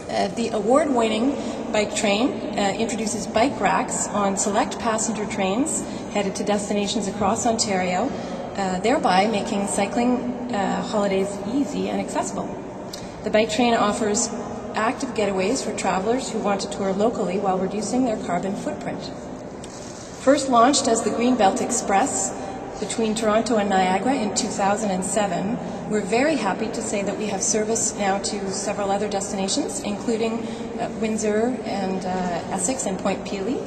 The award-winning bike train introduces bike racks on select passenger trains headed to destinations across Ontario, thereby making cycling holidays easy and accessible. The bike train offers active getaways for travelers who want to tour locally while reducing their carbon footprint. First launched as the Greenbelt Express between Toronto and Niagara in 2007, we're very happy to say that we have service now to several other destinations, including Windsor and Essex and Point Pelee,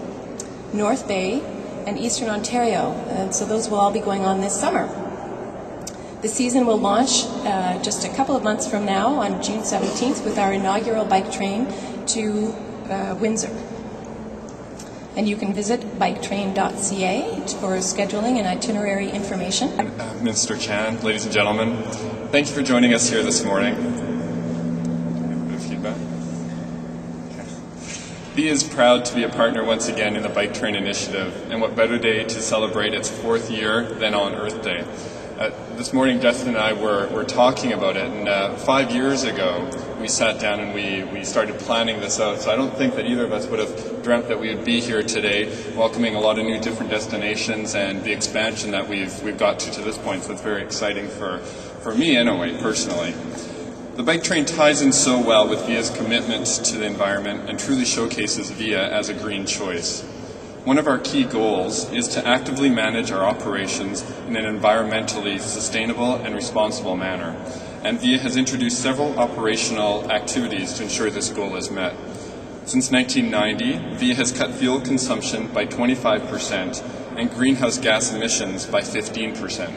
North Bay, and Eastern Ontario. And so those will all be going on this summer. The season will launch just a couple of months from now on June 17th with our inaugural bike train to Windsor. And you can visit train.wmv for scheduling and itinerary information. Minister Chan, ladies and gentlemen, thank you for joining us here this morning. A bit of feedback. Okay. VIA is proud to be a partner once again in the Bike Train Initiative, and what better day to celebrate its 4th year than on Earth Day. This morning, Justin and I were talking about it, and 5 years ago, we sat down and we started planning this out. So I don't think that either of us would have dreamt that we would be here today, welcoming a lot of new different destinations and the expansion that we've got to this point. So it's very exciting for me, anyway, personally. The bike train ties in so well with VIA's commitment to the environment and truly showcases VIA as a green choice. One of our key goals is to actively manage our operations in an environmentally sustainable and responsible manner, and VIA has introduced several operational activities to ensure this goal is met. Since 1990, VIA has cut fuel consumption by 25% and greenhouse gas emissions by 15%.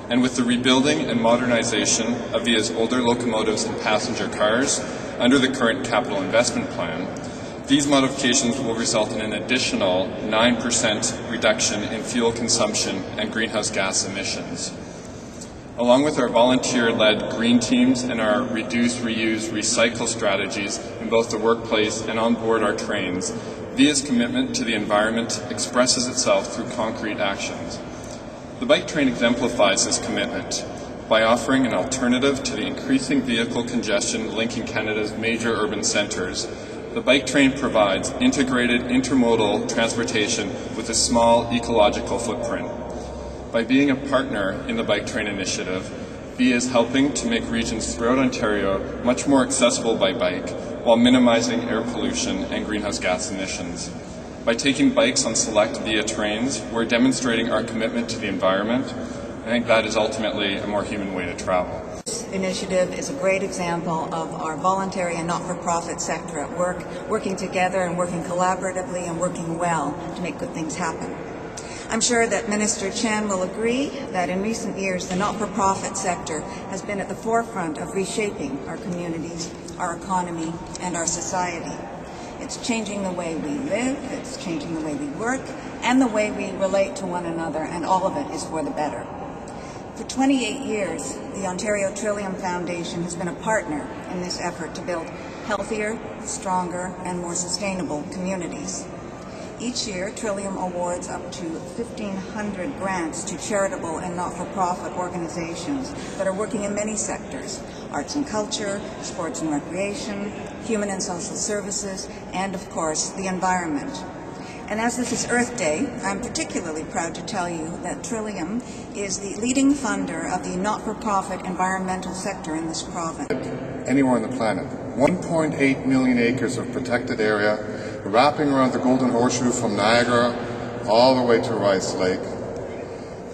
And with the rebuilding and modernization of VIA's older locomotives and passenger cars under the current capital investment plan, these modifications will result in an additional 9% reduction in fuel consumption and greenhouse gas emissions. Along with our volunteer-led green teams and our reduce, reuse, recycle strategies in both the workplace and on board our trains, VIA's commitment to the environment expresses itself through concrete actions. The bike train exemplifies this commitment by offering an alternative to the increasing vehicle congestion linking Canada's major urban centres. The bike train provides integrated intermodal transportation with a small ecological footprint. By being a partner in the Bike Train Initiative, VIA is helping to make regions throughout Ontario much more accessible by bike while minimizing air pollution and greenhouse gas emissions. By taking bikes on select VIA trains, we're demonstrating our commitment to the environment. I think that is ultimately a more human way to travel. This initiative is a great example of our voluntary and not-for-profit sector at work, working together and working collaboratively and working well to make good things happen. I'm sure that Minister Chan will agree that in recent years the not-for-profit sector has been at the forefront of reshaping our communities, our economy, and our society. It's changing the way we live, it's changing the way we work, and the way we relate to one another, and all of it is for the better. For 28 years, the Ontario Trillium Foundation has been a partner in this effort to build healthier, stronger, and more sustainable communities. Each year, Trillium awards up to 1,500 grants to charitable and not-for-profit organizations that are working in many sectors: arts and culture, sports and recreation, human and social services, and of course, the environment. And as this is Earth Day, I'm particularly proud to tell you that Trillium is the leading funder of the not-for-profit environmental sector in this province. Anywhere on the planet. 1.8 million acres of protected area wrapping around the Golden Horseshoe from Niagara all the way to Rice Lake,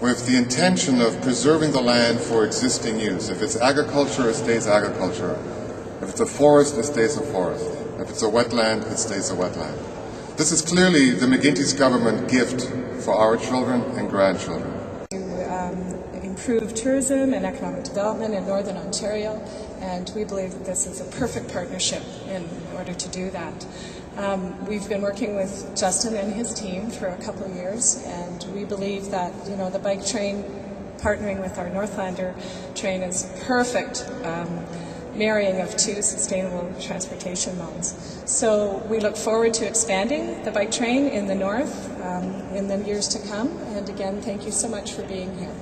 with the intention of preserving the land for existing use. If it's agriculture, it stays agriculture. If it's a forest, it stays a forest. If it's a wetland, it stays a wetland. This is clearly the McGuinty's government gift for our children and grandchildren. To improve tourism and economic development in Northern Ontario, and we believe that this is a perfect partnership in order to do that. We've been working with Justin and his team for a couple of years, and we believe that the bike train partnering with our Northlander train is perfect marrying of two sustainable transportation modes. So we look forward to expanding the bike train in the north in the years to come. And again, thank you so much for being here.